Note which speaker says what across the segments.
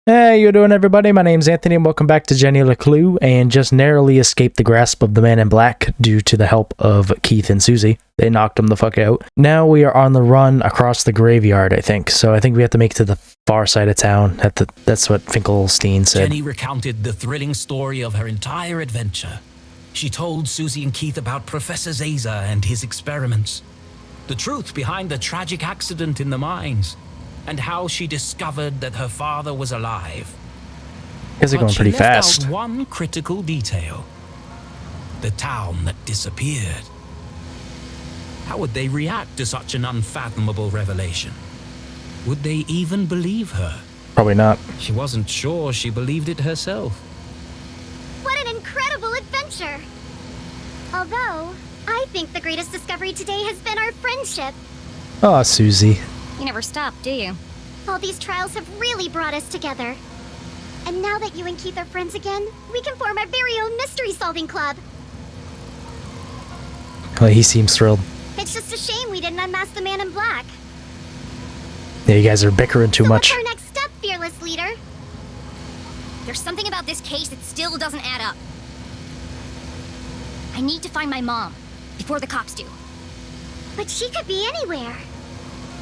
Speaker 1: Hey, you doing, everybody? My name's Anthony, and welcome back to Jenny LeClue, and just narrowly escaped the grasp of the man in black due to the help of Keith and Susie. They knocked him the fuck out. Now we are on the run across the graveyard, I think. So I think we have to make it to the far side of town. That's what Finkelstein said.
Speaker 2: Jenny recounted the thrilling story of her entire adventure. She told Susie and Keith about Professor Zaza and his experiments, the truth behind the tragic accident in the mines, and how she discovered that her father was alive.
Speaker 1: Guys are going pretty fast.
Speaker 2: She left out one critical detail: the town that disappeared. How would they react to such an unfathomable revelation? Would they even believe her?
Speaker 1: Probably not.
Speaker 2: She wasn't sure she believed it herself.
Speaker 3: What an incredible adventure! Although, I think the greatest discovery today has been our friendship.
Speaker 1: Oh, Susie.
Speaker 3: You never stop, do you? All these trials have really brought us together. And now that you and Keith are friends again, we can form our very own mystery-solving club.
Speaker 1: Well, he seems thrilled.
Speaker 3: It's just a shame we didn't unmask the man in black.
Speaker 1: Yeah, you guys are bickering too much.
Speaker 3: What's our next step, fearless leader?
Speaker 4: There's something about this case that still doesn't add up. I need to find my mom before the cops do.
Speaker 3: But she could be anywhere.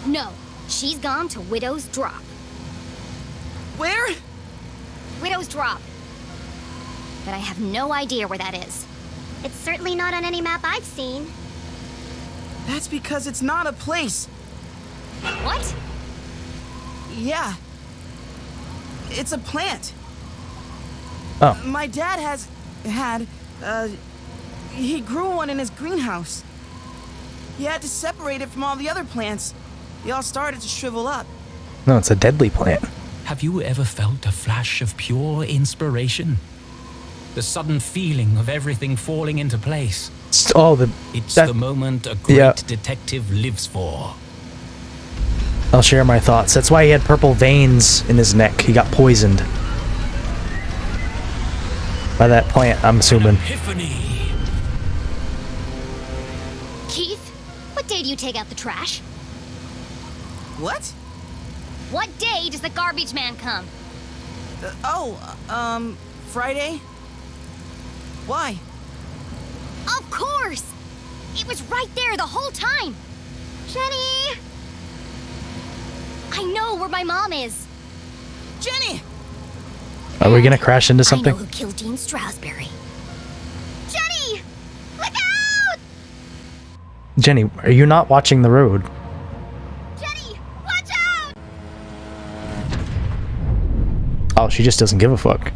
Speaker 4: No, she's gone to Widow's Drop.
Speaker 5: Where?
Speaker 4: Widow's Drop. But I have no idea where that is.
Speaker 3: It's certainly not on any map I've seen.
Speaker 5: That's because it's not a place.
Speaker 4: What?
Speaker 5: Yeah. It's a plant.
Speaker 1: Oh.
Speaker 5: My dad he grew one in his greenhouse. He had to separate it from all the other plants. They all started to shrivel up.
Speaker 1: No, it's a deadly plant.
Speaker 2: Have you ever felt a flash of pure inspiration? The sudden feeling of everything falling into place. It's the moment a great detective lives for.
Speaker 1: I'll share my thoughts. That's why he had purple veins in his neck. He got poisoned by that plant, I'm assuming.
Speaker 2: Epiphany.
Speaker 4: Keith, what day do you take out the trash?
Speaker 5: What?
Speaker 4: What day does the garbage man come?
Speaker 5: Friday? Why?
Speaker 4: Of course! It was right there the whole time!
Speaker 3: Jenny!
Speaker 4: I know where my mom is!
Speaker 5: Jenny!
Speaker 1: Are we gonna crash into something?
Speaker 4: I know who killed Dean Strasberry.
Speaker 3: Jenny! Look out!
Speaker 1: Jenny, are you not watching the road?
Speaker 3: Jenny! Watch out!
Speaker 1: Oh, she just doesn't give a fuck.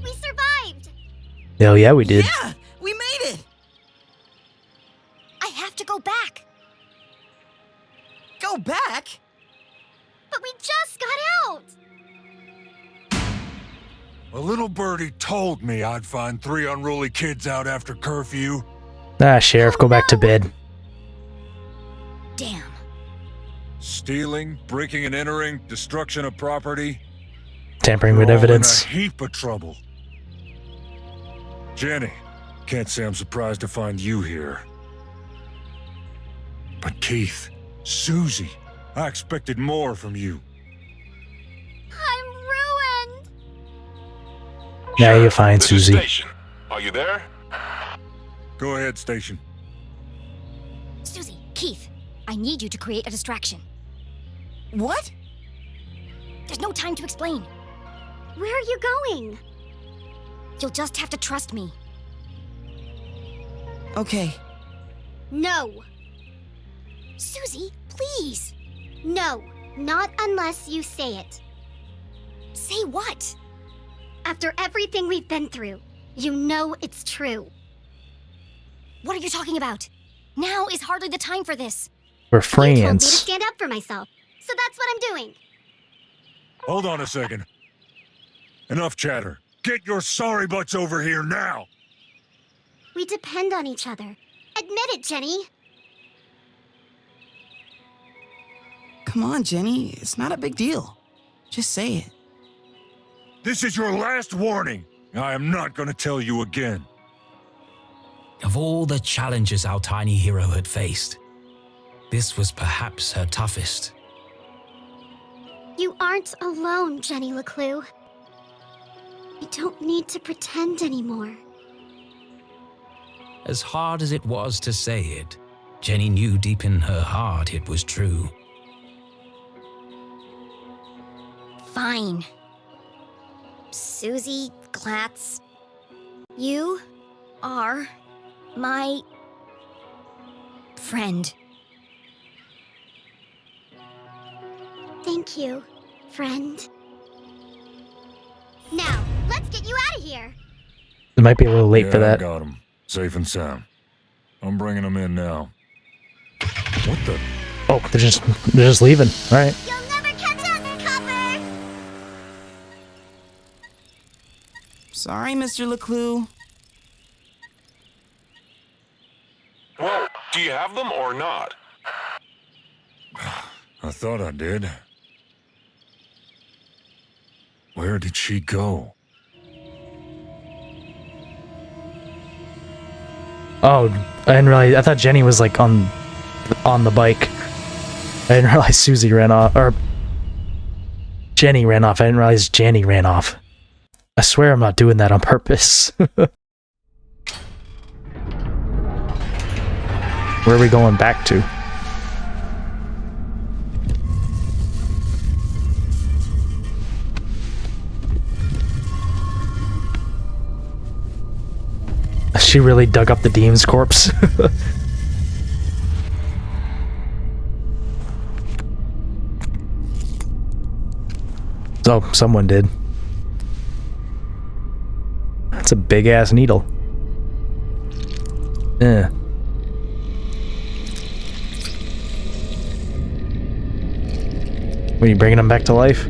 Speaker 3: We survived!
Speaker 1: Hell yeah, we did.
Speaker 5: Yeah! We made it!
Speaker 4: I have to go back!
Speaker 5: Go back?
Speaker 3: But we just got out!
Speaker 6: A little birdie told me I'd find 3 unruly kids out after curfew.
Speaker 1: Ah, Sheriff, go back to bed.
Speaker 4: Damn.
Speaker 6: Stealing, breaking and entering, destruction of property.
Speaker 1: Tampering with
Speaker 6: We're all
Speaker 1: evidence.
Speaker 6: in a heap of trouble. Jenny, can't say I'm surprised to find you here. But Keith, Susie, I expected more from you.
Speaker 3: I'm ruined!
Speaker 1: Now you're fine,
Speaker 7: This is
Speaker 1: Susie.
Speaker 7: Station. Are you there?
Speaker 6: Go ahead, Station.
Speaker 4: Susie, Keith, I need you to create a distraction.
Speaker 5: What?
Speaker 4: There's no time to explain.
Speaker 3: Where are you going?
Speaker 4: You'll just have to trust me.
Speaker 5: Okay.
Speaker 3: No.
Speaker 4: Susie, please.
Speaker 3: No. Not unless you say it.
Speaker 4: Say what?
Speaker 3: After everything we've been through, you know it's true.
Speaker 4: What are you talking about? Now is hardly the time for this.
Speaker 1: We're
Speaker 3: You told me to
Speaker 1: friends.
Speaker 3: stand up for myself, so that's what I'm doing.
Speaker 6: Hold on a second. Enough chatter. Get your sorry butts over here now!
Speaker 3: We depend on each other. Admit it, Jenny.
Speaker 5: Come on, Jenny. It's not a big deal. Just say it.
Speaker 6: This is your last warning. I am not gonna tell you again.
Speaker 2: Of all the challenges our tiny hero had faced, this was perhaps her toughest.
Speaker 3: You aren't alone, Jenny LeClue. You don't need to pretend anymore.
Speaker 2: As hard as it was to say it, Jenny knew deep in her heart it was true.
Speaker 4: Fine. Susie Glatz, you are my friend.
Speaker 3: Thank you, friend. Now, let's get you out of here.
Speaker 1: It might be a little late for
Speaker 6: I
Speaker 1: that.
Speaker 6: got him. Safe and sound. I'm bringing him in now. What the?
Speaker 1: Oh, they're just leaving. All right.
Speaker 3: You'll never catch us, Copper!
Speaker 5: Sorry, Mr. LeClue.
Speaker 7: Well, do you have them or not?
Speaker 6: I thought I did. Where did she go?
Speaker 1: Oh, I didn't realize. I thought Jenny was like on the bike. I didn't realize Susie ran off, or Jenny ran off. I didn't realize Jenny ran off. I swear I'm not doing that on purpose. Where are we going back to? She really dug up the Dean's corpse. So, someone did. That's a big-ass needle. Yeah. Were you bringing him back to life?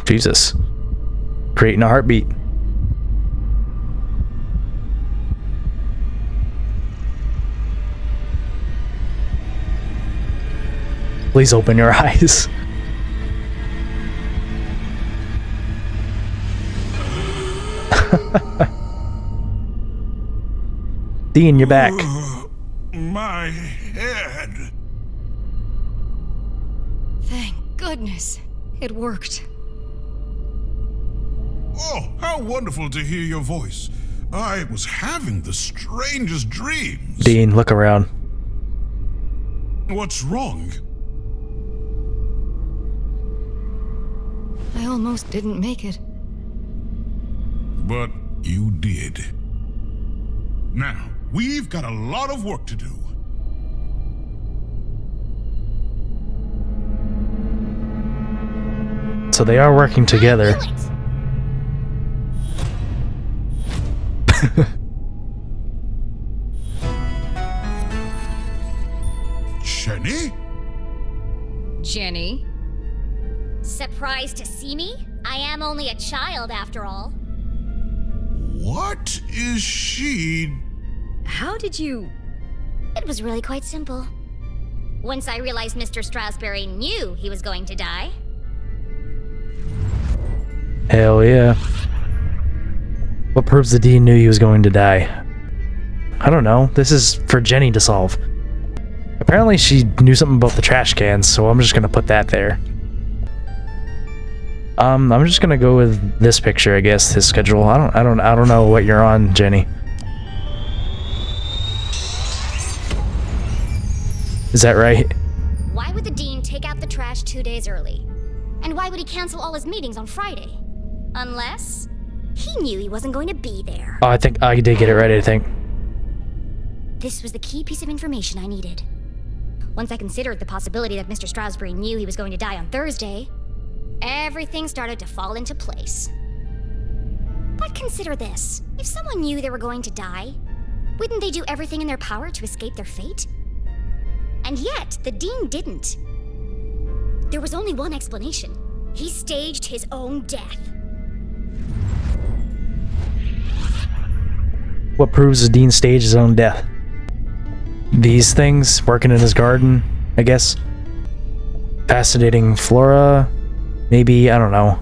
Speaker 1: Jesus. Creating a heartbeat. Please open your eyes. Dean, you're back.
Speaker 6: My head.
Speaker 8: Thank goodness. It worked.
Speaker 9: Oh, how wonderful to hear your voice. I was having the strangest dreams.
Speaker 1: Dean, look around.
Speaker 9: What's wrong?
Speaker 8: I almost didn't make it.
Speaker 9: But you did. Now, we've got a lot of work to do.
Speaker 1: So they are working together.
Speaker 9: Jenny?
Speaker 8: Jenny?
Speaker 4: Surprised to see me? I am only a child after all.
Speaker 9: What is she?
Speaker 8: How did you...
Speaker 4: It was really quite simple. Once I realized Mr. Strasberry knew he was going to die.
Speaker 1: Hell yeah. What proves the Dean knew he was going to die? I don't know. This is for Jenny to solve. Apparently she knew something about the trash cans, so I'm just gonna put that there. I'm just gonna go with this picture, I guess, his schedule. I don't know what you're on, Jenny. Is that right?
Speaker 4: Why would the Dean take out the trash 2 days early? And why would he cancel all his meetings on Friday? Unless he knew he wasn't going to be there.
Speaker 1: Oh, I think I did get it right, I think.
Speaker 4: This was the key piece of information I needed. Once I considered the possibility that Mr. Strasberry knew he was going to die on Thursday, everything started to fall into place. But consider this. If someone knew they were going to die, wouldn't they do everything in their power to escape their fate? And yet, the Dean didn't. There was only one explanation. He staged his own death.
Speaker 1: What proves the Dean staged his own death? These things, working in his garden, I guess. Fascinating flora, maybe, I don't know.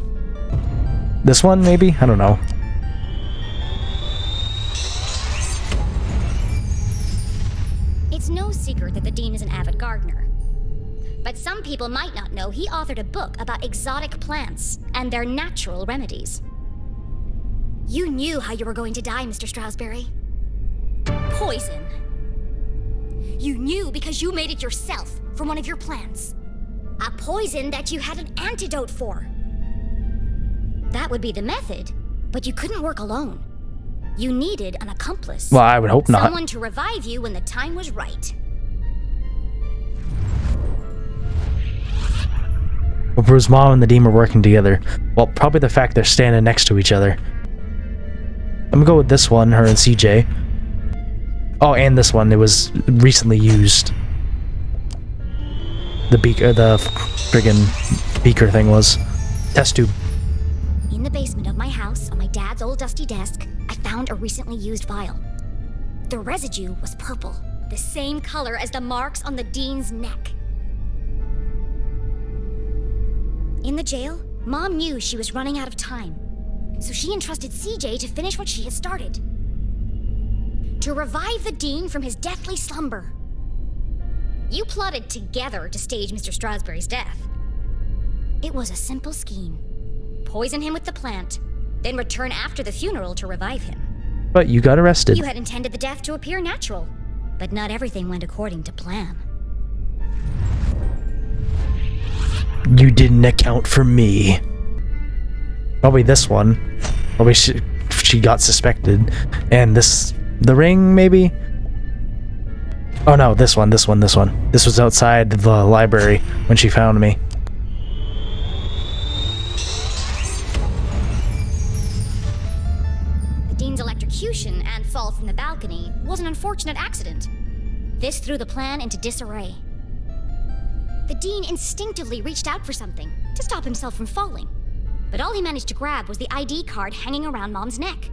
Speaker 1: This one, maybe? I don't know.
Speaker 4: It's no secret that the Dean is an avid gardener. But some people might not know he authored a book about exotic plants and their natural remedies. You knew how you were going to die, Mr. Stroudsbury. Poison. You knew because you made it yourself from one of your plants. A poison that you had an antidote for. That would be the method, but you couldn't work alone. You needed an accomplice.
Speaker 1: Well, I would hope not.
Speaker 4: Someone to revive you when the time was right.
Speaker 1: Well, Bruce's mom and the Dean were working together. Well, probably the fact they're standing next to each other. I'm gonna go with this one, her and CJ. Oh, and this one, it was recently used. The beaker, the friggin' beaker thing was. Test tube.
Speaker 4: In the basement of my house, on my dad's old dusty desk, I found a recently used vial. The residue was purple, the same color as the marks on the Dean's neck. In the jail, Mom knew she was running out of time, so she entrusted CJ to finish what she had started. To revive the Dean from his deathly slumber. You plotted together to stage Mr. Stroudsbury's death. It was a simple scheme. Poison him with the plant, then return after the funeral to revive him.
Speaker 1: But you got arrested.
Speaker 4: You had intended the death to appear natural, but not everything went according to plan.
Speaker 1: You didn't account for me. Probably this one. Probably she got suspected. And this... the ring, maybe? Oh no, this one. This was outside the library when she found me.
Speaker 4: The Dean's electrocution and fall from the balcony was an unfortunate accident. This threw the plan into disarray. The Dean instinctively reached out for something to stop himself from falling, but all he managed to grab was the ID card hanging around Mom's neck.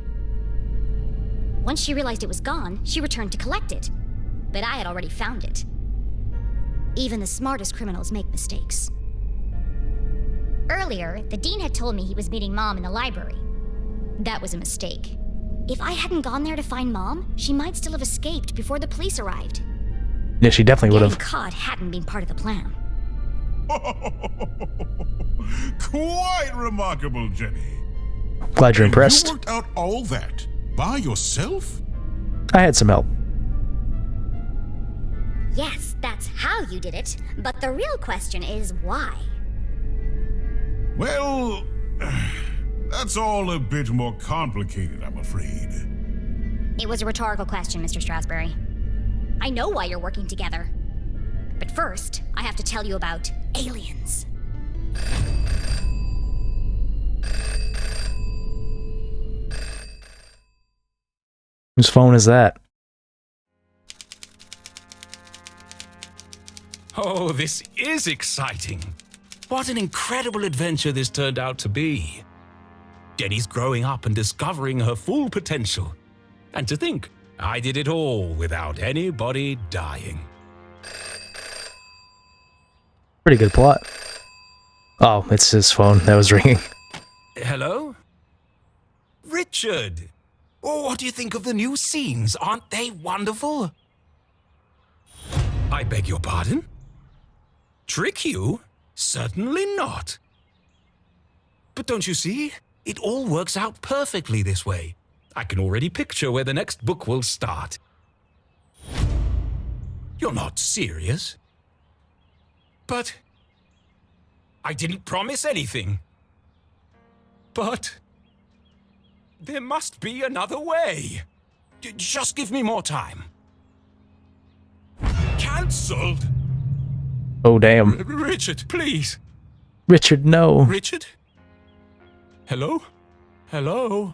Speaker 4: Once she realized it was gone, she returned to collect it, but I had already found it. Even the smartest criminals make mistakes. Earlier, the Dean had told me he was meeting Mom in the library. That was a mistake. If I hadn't gone there to find Mom, she might still have escaped before the police arrived.
Speaker 1: Yeah, she definitely would have.
Speaker 4: Getting caught hadn't been part of the plan.
Speaker 9: Quite remarkable, Jenny.
Speaker 1: Glad you're impressed.
Speaker 9: You worked out all that by yourself?
Speaker 1: I had some help.
Speaker 4: Yes, that's how you did it, but the real question is why?
Speaker 9: Well, that's all a bit more complicated, I'm afraid.
Speaker 4: It was a rhetorical question, Mr. Stroudsbury. I know why you're working together. But first, I have to tell you about aliens.
Speaker 1: Whose phone is that?
Speaker 2: Oh, this is exciting. What an incredible adventure this turned out to be. Jenny's growing up and discovering her full potential. And to think, I did it all without anybody dying.
Speaker 1: Pretty good plot. Oh, it's his phone that was ringing.
Speaker 2: Hello? Richard! Oh, what do you think of the new scenes? Aren't they wonderful? I beg your pardon? Trick you? Certainly not. But don't you see? It all works out perfectly this way. I can already picture where the next book will start. You're not serious? But I didn't promise anything. But there must be another way. Just give me more time. Cancelled?
Speaker 1: Oh, damn.
Speaker 2: Richard, please.
Speaker 1: Richard, no.
Speaker 2: Richard? Hello? Hello?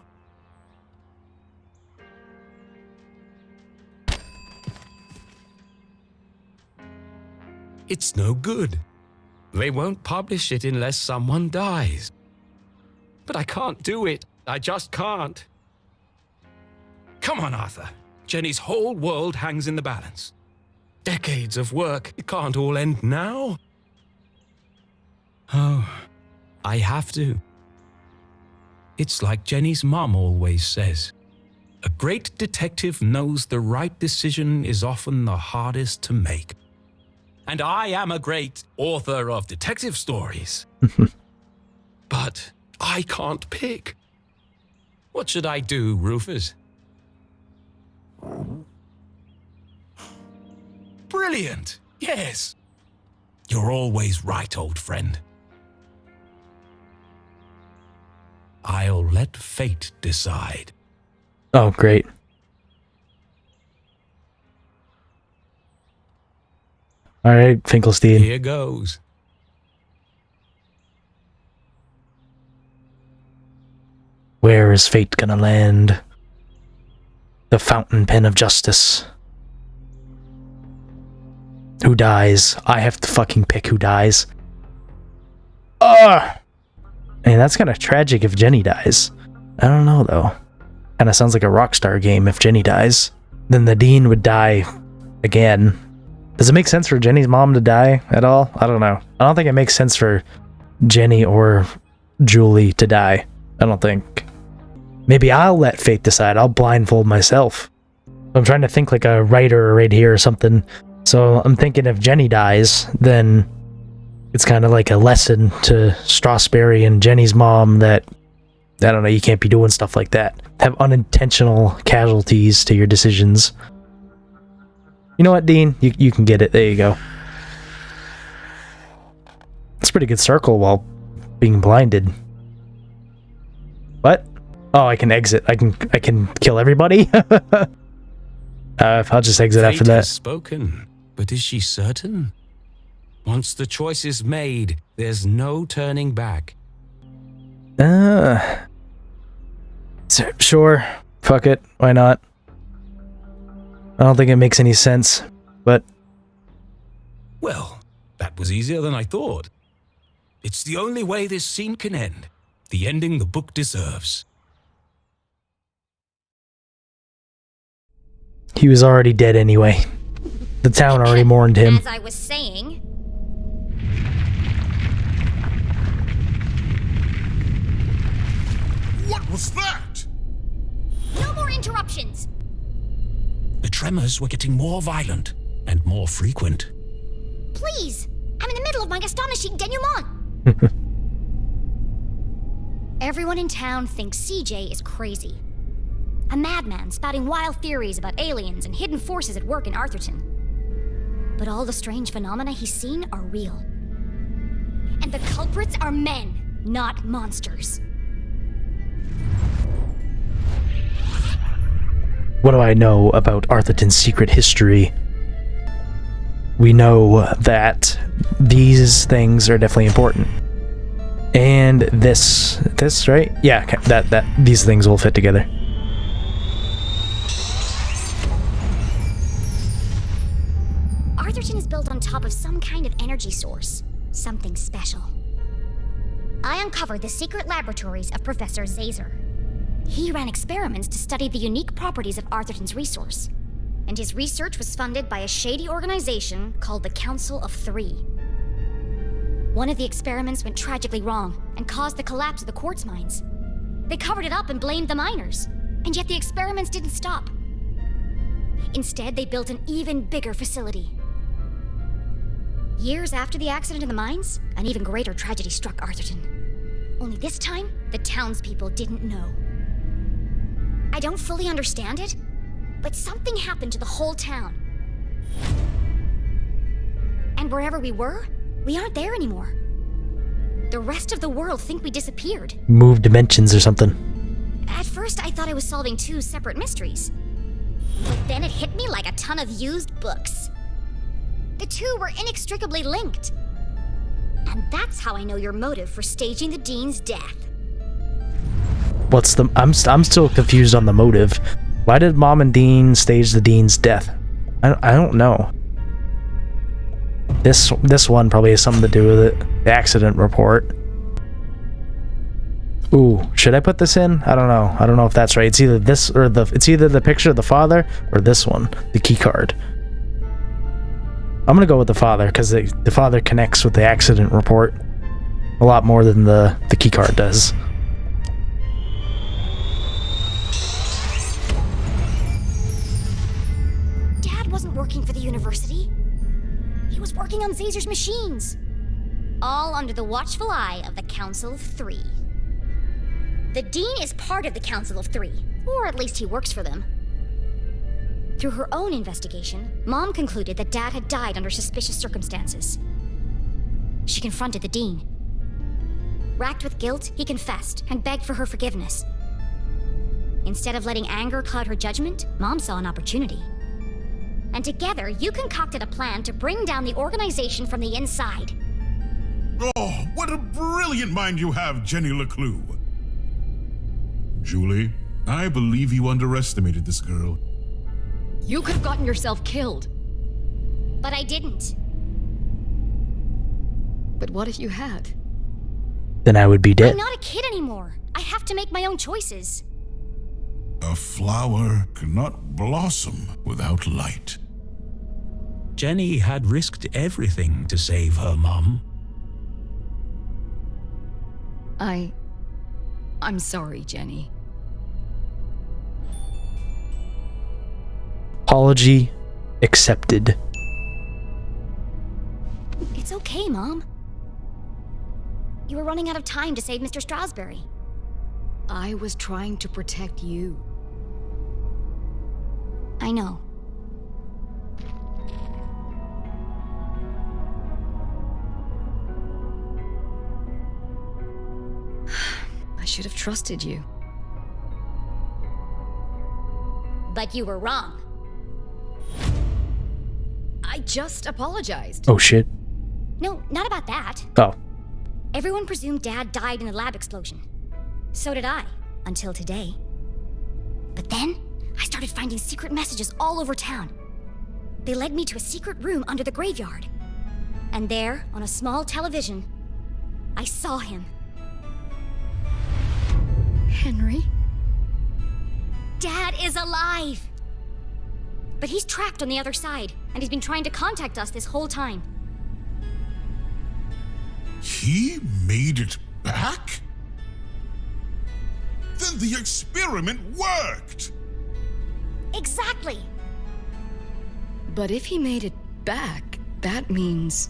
Speaker 2: It's no good. They won't publish it unless someone dies. But I can't do it. I just can't. Come on, Arthur. Jenny's whole world hangs in the balance. Decades of work. It can't all end now. Oh, I have to. It's like Jenny's mum always says. A great detective knows the right decision is often the hardest to make. And I am a great author of detective stories. But I can't pick. What should I do, Rufus? Brilliant! Yes! You're always right, old friend. I'll let fate decide.
Speaker 1: Oh, great. All right, Finkelstein.
Speaker 2: Here goes.
Speaker 1: Where is fate gonna land? The fountain pen of justice. Who dies? I have to fucking pick who dies. Ugh! Man, that's kind of tragic if Jenny dies. I don't know, though. Kind of sounds like a Rockstar game if Jenny dies. Then the Dean would die again. Does it make sense for Jenny's mom to die at all? I don't know. I don't think it makes sense for Jenny or Julie to die. I don't think. Maybe I'll let fate decide. I'll blindfold myself. I'm trying to think like a writer right here or something. So I'm thinking if Jenny dies, then it's kind of like a lesson to Strasberry and Jenny's mom that, I don't know, you can't be doing stuff like that. Have unintentional casualties to your decisions. You know what, Dean? You can get it. There you go. It's a pretty good circle while being blinded. What? Oh, I can exit. I can kill everybody? I'll just exit after that.
Speaker 2: Fate has spoken, but is she certain? Once the choice is made, there's no turning back.
Speaker 1: Sure. Fuck it. Why not? I don't think it makes any sense, but...
Speaker 2: Well, that was easier than I thought. It's the only way this scene can end. The ending the book deserves.
Speaker 1: He was already dead anyway. The town already mourned him.
Speaker 4: As I was saying...
Speaker 9: What was that?
Speaker 4: No more interruptions!
Speaker 2: The tremors were getting more violent and more frequent.
Speaker 4: Please! I'm in the middle of my astonishing denouement! Everyone in town thinks CJ is crazy. A madman spouting wild theories about aliens and hidden forces at work in Arthurton. But all the strange phenomena he's seen are real. And the culprits are men, not monsters.
Speaker 1: What do I know about Arthurton's secret history? We know that these things are definitely important. And this, right? Yeah, that these things will fit together.
Speaker 4: Arthurton is built on top of some kind of energy source. Something special. I uncovered the secret laboratories of Professor Zazer. He ran experiments to study the unique properties of Arthurton's resource. And his research was funded by a shady organization called the Council of Three. One of the experiments went tragically wrong and caused the collapse of the quartz mines. They covered it up and blamed the miners, and yet the experiments didn't stop. Instead, they built an even bigger facility. Years after the accident in the mines, an even greater tragedy struck Arthurton. Only this time, the townspeople didn't know. I don't fully understand it, but something happened to the whole town. And wherever we were, we aren't there anymore. The rest of the world think we disappeared.
Speaker 1: Moved dimensions or something.
Speaker 4: At first, I thought I was solving two separate mysteries. But then it hit me like a ton of used books. The two were inextricably linked. And that's how I know your motive for staging the Dean's death.
Speaker 1: What's the... I'm still confused on the motive. Why did Mom and Dean stage the Dean's death? I don't know. This one probably has something to do with it. The accident report. Ooh, should I put this in? I don't know. I don't know if that's right. It's either this or it's either the picture of the father or this one, the key card. I'm gonna go with the father because the father connects with the accident report a lot more than the key card does.
Speaker 4: working for the university. He was working on Zazer's machines. All under the watchful eye of the Council of Three. The Dean is part of the Council of Three, or at least he works for them. Through her own investigation, Mom concluded that Dad had died under suspicious circumstances. She confronted the Dean. Racked with guilt, he confessed and begged for her forgiveness. Instead of letting anger cloud her judgment, Mom saw an opportunity. And together, you concocted a plan to bring down the organization from the inside.
Speaker 9: Oh, what a brilliant mind you have, Jenny LeClue. Julie, I believe you underestimated this girl.
Speaker 8: You could have gotten yourself killed.
Speaker 4: But I didn't.
Speaker 8: But what if you had?
Speaker 1: Then I would be dead.
Speaker 4: I'm not a kid anymore. I have to make my own choices.
Speaker 9: A flower cannot blossom without light.
Speaker 2: Jenny had risked everything to save her mom.
Speaker 8: I'm sorry, Jenny.
Speaker 1: Apology accepted.
Speaker 4: It's okay, Mom. You were running out of time to save Mr. Strasberry.
Speaker 8: I was trying to protect you.
Speaker 4: I know.
Speaker 8: I should have trusted you.
Speaker 4: But you were wrong.
Speaker 8: I just apologized.
Speaker 1: Oh shit.
Speaker 4: No, not about that.
Speaker 1: Oh.
Speaker 4: Everyone presumed Dad died in the lab explosion. So did I, until today. But then, I started finding secret messages all over town. They led me to a secret room under the graveyard. And there, on a small television, I saw him.
Speaker 8: Henry?
Speaker 4: Dad is alive! But he's trapped on the other side, and he's been trying to contact us this whole time.
Speaker 9: He made it back? Then the experiment worked!
Speaker 4: Exactly!
Speaker 8: But if he made it back, that means...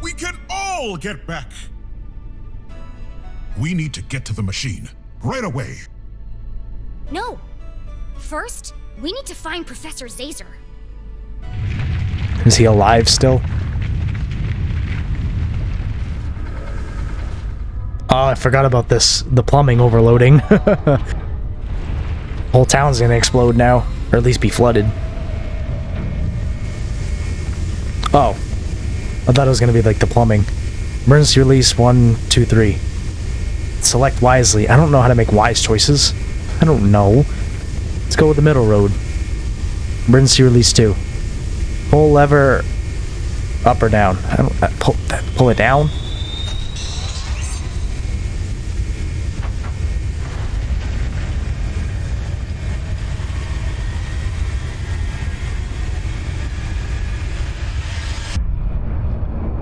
Speaker 9: We can all get back! We need to get to the machine, right away.
Speaker 4: No! First, we need to find Professor Zazer.
Speaker 1: Is he alive still? Oh, I forgot about this. The plumbing overloading. Whole town's gonna explode now. Or at least be flooded. Oh. I thought it was gonna be like the plumbing. Emergency release 1, 2, 3. Select wisely. I don't know how to make wise choices. I don't know. Let's go with the middle road. Emergency release 2. Pull lever up or down. I don't pull it down.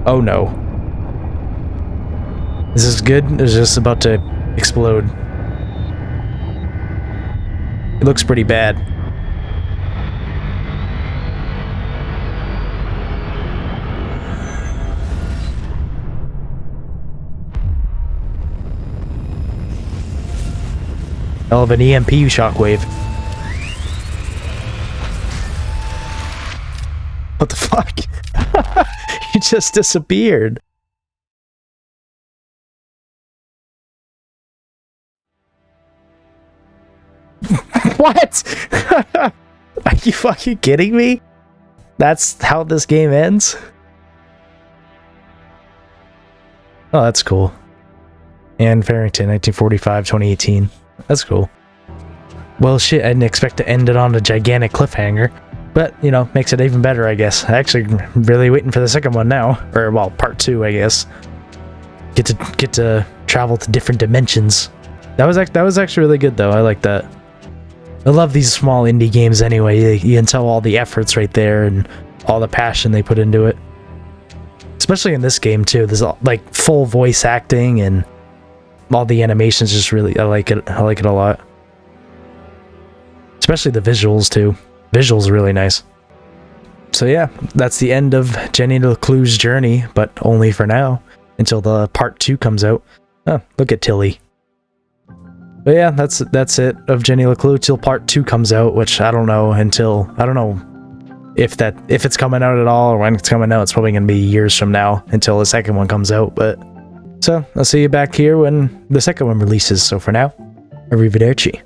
Speaker 1: Oh no. Is this good? Is this about to explode? It looks pretty bad. Hell of an EMP shockwave. What the fuck? He just disappeared. What? Are you fucking kidding me? That's how this game ends? Oh, that's cool. Anne Farrington, 1945-2018. That's cool. Well, shit, I didn't expect to end it on a gigantic cliffhanger. But, you know, makes it even better, I guess. I actually really waiting for the second one now. Or, well, part 2, I guess. Get to travel to different dimensions. That was actually really good, though. I like that. I love these small indie games anyway. You can tell all the efforts right there and all the passion they put into it. Especially in this game, too. There's, like, full voice acting and all the animations just really... I like it. I like it a lot. Especially the visuals, too. Visuals are really nice. So yeah, that's the end of Jenny LeClue's journey, but only for now, until the part 2 comes out. Oh, look at Tilly. But yeah, that's it of Jenny LeClue till part 2 comes out, which I don't know if it's coming out at all or when it's coming out. It's probably gonna be years from now until the second one comes out, but so I'll see you back here when the second one releases. So for now, arrivederci.